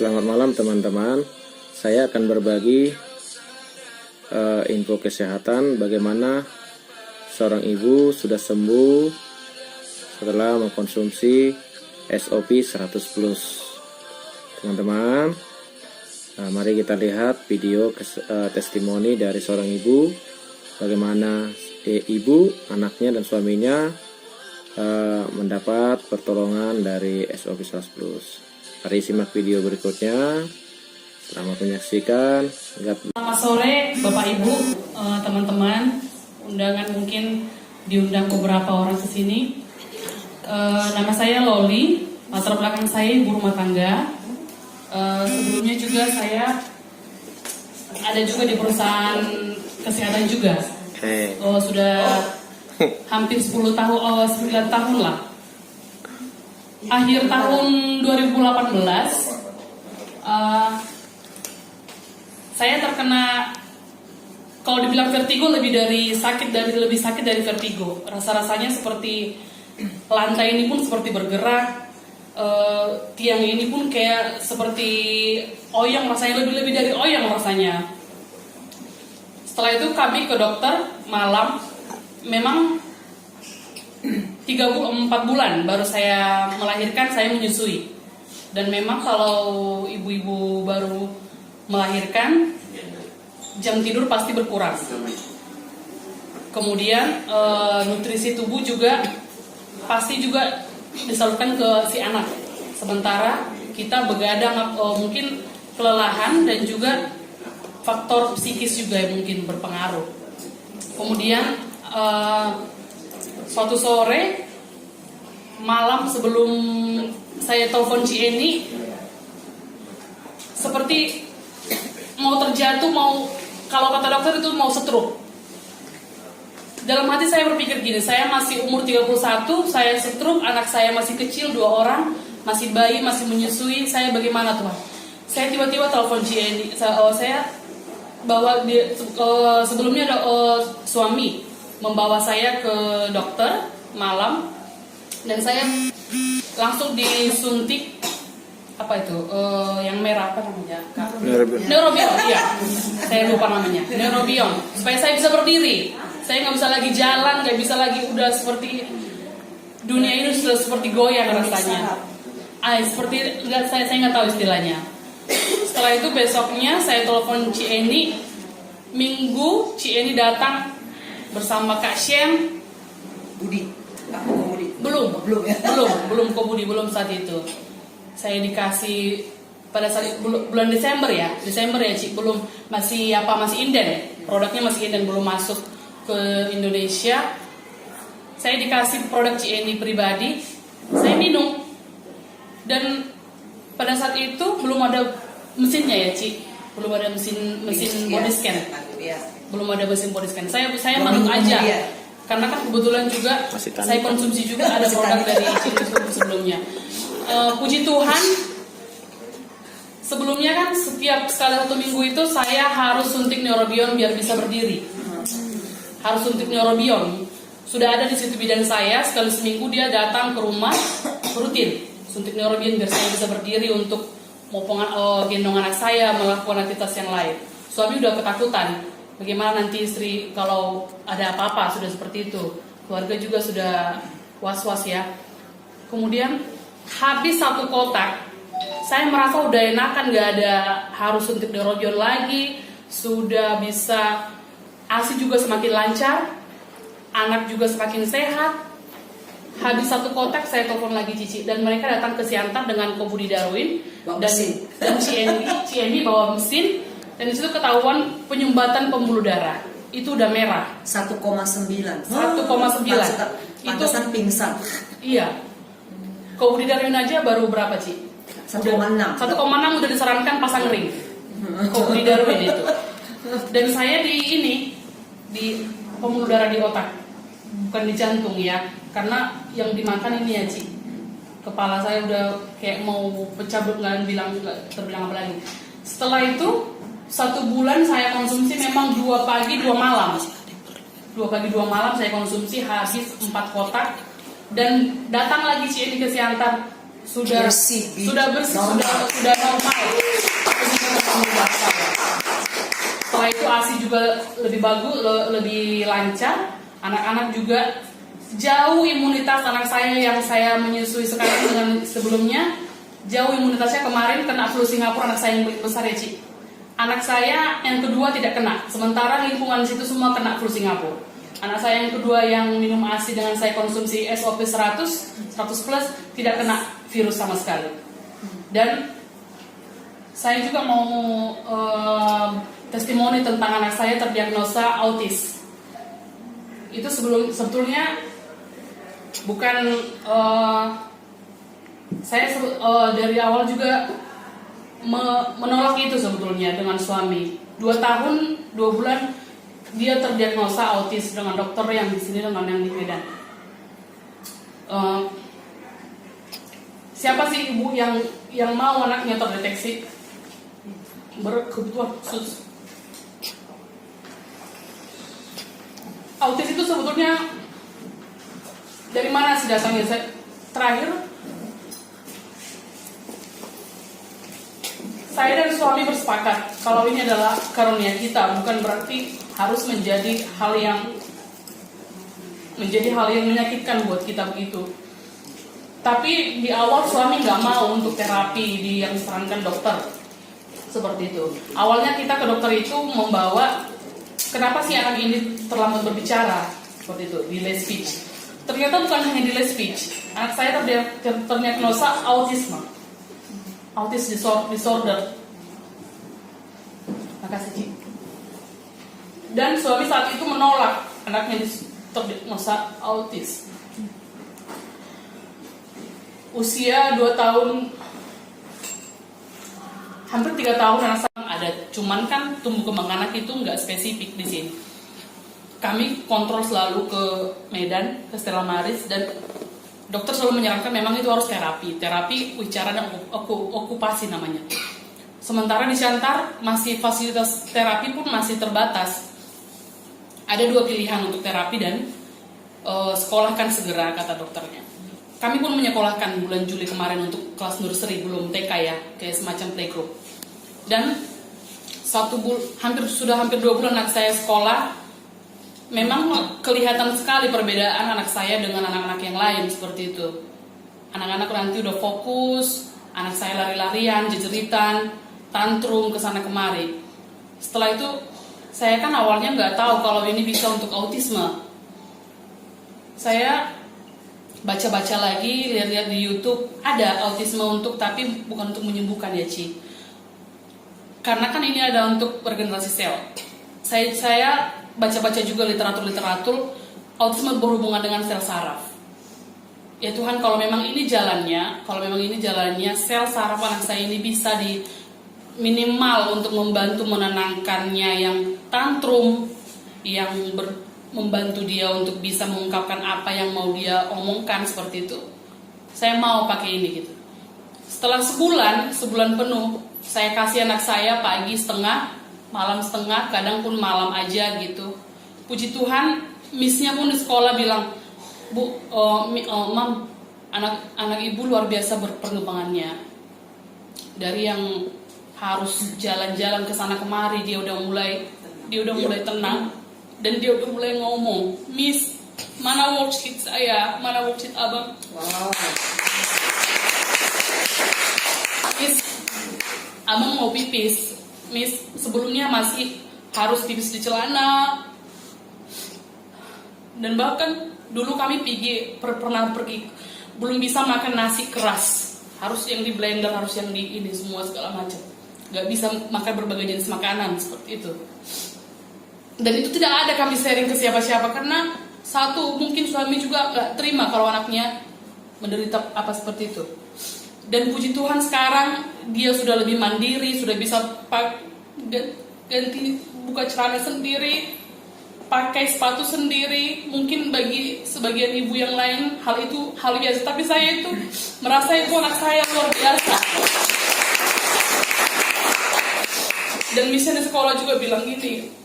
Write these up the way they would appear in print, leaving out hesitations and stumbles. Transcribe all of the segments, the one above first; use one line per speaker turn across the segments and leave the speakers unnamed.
Selamat malam teman-teman. Saya akan berbagi info kesehatan bagaimana seorang ibu sudah sembuh setelah mengkonsumsi SOP 100 Plus. Teman-teman, mari kita lihat video testimoni dari seorang ibu, bagaimana ibu, anaknya dan suaminya mendapat pertolongan dari SOP 100 Plus. Mari simak video berikutnya. Selamat menyaksikan.
Selamat sore Bapak Ibu, teman-teman. Undangan mungkin diundang beberapa orang ke sini. Nama saya Loli, latar belakang saya ibu rumah tangga. Sebelumnya juga saya ada juga di perusahaan kesehatan juga. Sudah hampir 10 tahun, 9 tahun lah. Akhir tahun 2018 saya terkena, kalau dibilang vertigo lebih sakit dari vertigo. Rasa-rasanya seperti lantai ini pun seperti bergerak, tiang ini pun kayak seperti oyong rasanya, lebih dari oyong rasanya. Setelah itu kami ke dokter malam, memang 4 bulan baru saya melahirkan, saya menyusui. Dan memang kalau ibu-ibu baru melahirkan, jam tidur pasti berkurang. Kemudian nutrisi tubuh juga pasti juga disalurkan ke si anak. Sementara kita begadang, mungkin kelelahan dan juga faktor psikis juga yang mungkin berpengaruh. Kemudian suatu sore malam sebelum saya telepon Cieni, seperti mau terjatuh, kalau kata dokter itu mau stroke. Dalam hati saya berpikir gini, saya masih umur 31, saya stroke, anak saya masih kecil 2 orang, masih bayi, masih menyusui, saya bagaimana Tuhan? Saya tiba-tiba telepon Cieni, saya bawa dia, sebelumnya ada suami membawa saya ke dokter malam, dan saya langsung disuntik yang merah, apa namanya? Neurobion, iya. Saya lupa namanya. Neurobion, supaya saya bisa berdiri. Saya nggak bisa lagi jalan, nggak bisa lagi, udah seperti dunia ini sudah seperti goyang rasanya. Seperti saya nggak tahu istilahnya. Setelah itu besoknya saya telepon Cieni. Minggu Cieni datang bersama Kak Shem.
Budi.
Belum Ko Budi, belum saat itu. Saya dikasih pada saat bulan Desember ya Ci, belum, masih inden, produknya masih inden, belum masuk ke Indonesia. Saya dikasih produk Cieni pribadi, saya minum, dan pada saat itu belum ada mesinnya ya Ci, belum ada mesin body scan, belum ada mesin body scan. Saya manut aja, karena kan kebetulan juga saya konsumsi juga ada produk dari Cieni sebelumnya. Puji Tuhan, sebelumnya kan setiap sekali 1 minggu itu saya harus suntik neurobion biar bisa berdiri. Harus suntik neurobion. Sudah ada di situ bidan saya, sekali seminggu dia datang ke rumah rutin suntik neurobion biar saya bisa berdiri untuk gendong anak saya, melakukan aktivitas yang lain. Suami udah ketakutan, bagaimana nanti istri kalau ada apa-apa, sudah seperti itu. Keluarga juga sudah was-was ya. Kemudian habis 1 kotak, saya merasa udah enakan, gak ada harus suntik neurobion lagi, sudah bisa, ASI juga semakin lancar, anak juga semakin sehat. Habis 1 kotak saya telepon lagi Cici, dan mereka datang ke Siantar dengan Ko Budi Darwin dan Cieni bawa mesin, dan disitu ketahuan penyumbatan pembuluh darah itu udah merah
1,9.
Itu
pingsan.
Iya. Ko Budi Darwin aja baru berapa Ci?
1,6
udah disarankan pasang ring. Ko Budi Darwin itu. Dan saya di pembuluh darah di otak, bukan di jantung ya, karena yang dimakan ini ya Ci, kepala saya udah kayak mau pecah, nggak terbilang apa lagi. Setelah itu 1 bulan saya konsumsi, memang 2 pagi 2 malam saya konsumsi, habis 4 kotak. Dan datang lagi Cieni ke Siantar, sudah
Bersih, Bi.
sudah bersih,
Normal.
sudah normal. Setelah itu ASI juga lebih bagus, lebih lancar. Anak-anak juga jauh imunitas anak saya yang saya menyusui sekarang dengan sebelumnya. Jauh imunitasnya, kemarin kena flu Singapura anak saya yang besar ya Ci. Anak saya yang kedua tidak kena, sementara lingkungan situ semua kena flu Singapura. Anak saya yang kedua yang minum ASI dengan saya konsumsi SOP 100 plus tidak kena virus sama sekali. Dan saya juga mau testimoni tentang anak saya terdiagnosa autis. Itu sebetulnya bukan saya dari awal juga menolak itu sebetulnya dengan suami. 2 tahun 2 bulan dia terdiagnosa autis dengan dokter yang di sini dengan yang di Medan. Siapa sih ibu yang mau anaknya terdeteksi berkebutuhan khusus? Autis itu sebetulnya dari mana sih datangnya? Terakhir saya dan suami bersepakat kalau ini adalah karunia kita, bukan berarti harus menjadi hal yang menyakitkan buat kita begitu. Tapi di awal suami nggak mau untuk terapi yang disarankan dokter seperti itu. Awalnya kita ke dokter itu membawa kenapa sih anak ini terlambat berbicara seperti itu, delay speech. Ternyata bukan hanya delay speech, anak saya terdiagnosa autisme, autis disorder. Makasih Ci. Dan suami saat itu menolak anaknya terdiagnosa autis. Usia 2 tahun, hampir 3 tahun anak saya ada. Cuman kan tumbuh kembang anak itu nggak spesifik di sini. Kami kontrol selalu ke Medan, ke Stella Maris, dan dokter selalu menyarankan memang itu harus terapi wicara dan okupasi namanya. Sementara di Siantar masih fasilitas terapi pun masih terbatas. Ada 2 pilihan untuk terapi dan sekolahkan segera kata dokternya. Kami pun menyekolahkan bulan Juli kemarin untuk kelas nursery, belum TK ya, kayak semacam playgroup. Dan hampir 2 bulan anak saya sekolah, memang kelihatan sekali perbedaan anak saya dengan anak-anak yang lain seperti itu. Anak-anak nanti udah fokus, anak saya lari-larian, jejeritan, tantrum kesana kemari. Setelah itu saya kan awalnya nggak tahu kalau ini bisa untuk autisme. Saya baca-baca lagi, lihat-lihat di YouTube ada autisme tapi bukan untuk menyembuhkan ya Ci. Karena kan ini ada untuk regenerasi sel. Saya baca-baca juga literatur autisme berhubungan dengan sel saraf. Ya Tuhan, kalau memang ini jalannya, sel saraf anak saya ini bisa di minimal untuk membantu menenangkannya yang tantrum, yang membantu dia untuk bisa mengungkapkan apa yang mau dia omongkan seperti itu. Saya mau pakai ini gitu. Setelah sebulan penuh, saya kasih anak saya pagi setengah, malam setengah, kadang pun malam aja gitu. Puji Tuhan, missnya pun di sekolah bilang, Bu, Mam, anak ibu luar biasa berperkembangannya. Dari yang harus jalan-jalan ke sana kemari, dia udah mulai tenang. Dan dia udah mulai ngomong, Miss, mana worksheet saya, mana worksheet abang.
Wow.
Miss, abang mau pipis. Miss, sebelumnya masih harus pipis di celana. Dan bahkan dulu kami pernah pergi, belum bisa makan nasi keras. Harus yang di blender, harus yang di ini semua segala macam. Gak bisa makan berbagai jenis makanan seperti itu. Dan itu tidak ada kami sharing ke siapa-siapa karena satu, mungkin suami juga gak terima kalau anaknya menderita apa seperti itu. Dan puji Tuhan sekarang dia sudah lebih mandiri, sudah bisa ganti buka celana sendiri, pakai sepatu sendiri. Mungkin bagi sebagian ibu yang lain hal itu hal biasa, tapi saya itu merasa itu anak saya luar biasa. Dan misalnya di sekolah juga bilang gini,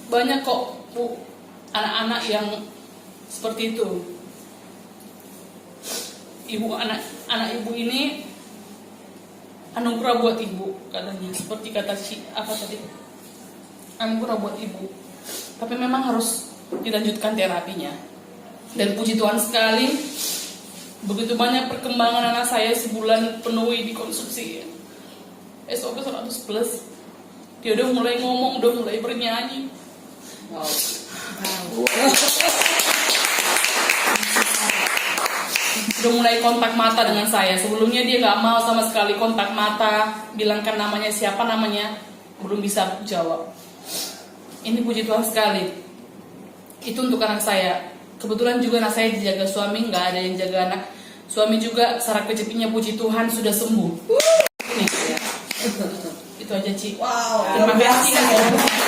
banyak kok Bu anak-anak yang seperti itu. ibu anak ibu ini anugerah buat ibu katanya, seperti kata apa tadi, anugerah buat ibu, tapi memang harus dilanjutkan terapinya. Dan puji Tuhan sekali, begitu banyak perkembangan anak saya sebulan penuh dikonsumsi SOP 100 plus. Dia udah mulai ngomong, udah mulai bernyanyi.
Wow.
Udah mulai kontak mata dengan saya. Sebelumnya dia nggak mau sama sekali kontak mata, bilangkan namanya siapa, namanya belum bisa jawab. Ini puji Tuhan sekali. Itu untuk anak saya. Kebetulan juga anak saya dijaga suami, nggak ada yang jaga anak. Suami juga saraf kejepitnya puji Tuhan sudah sembuh. Ini. Itu aja Ci.
Wow.
Terima kasih.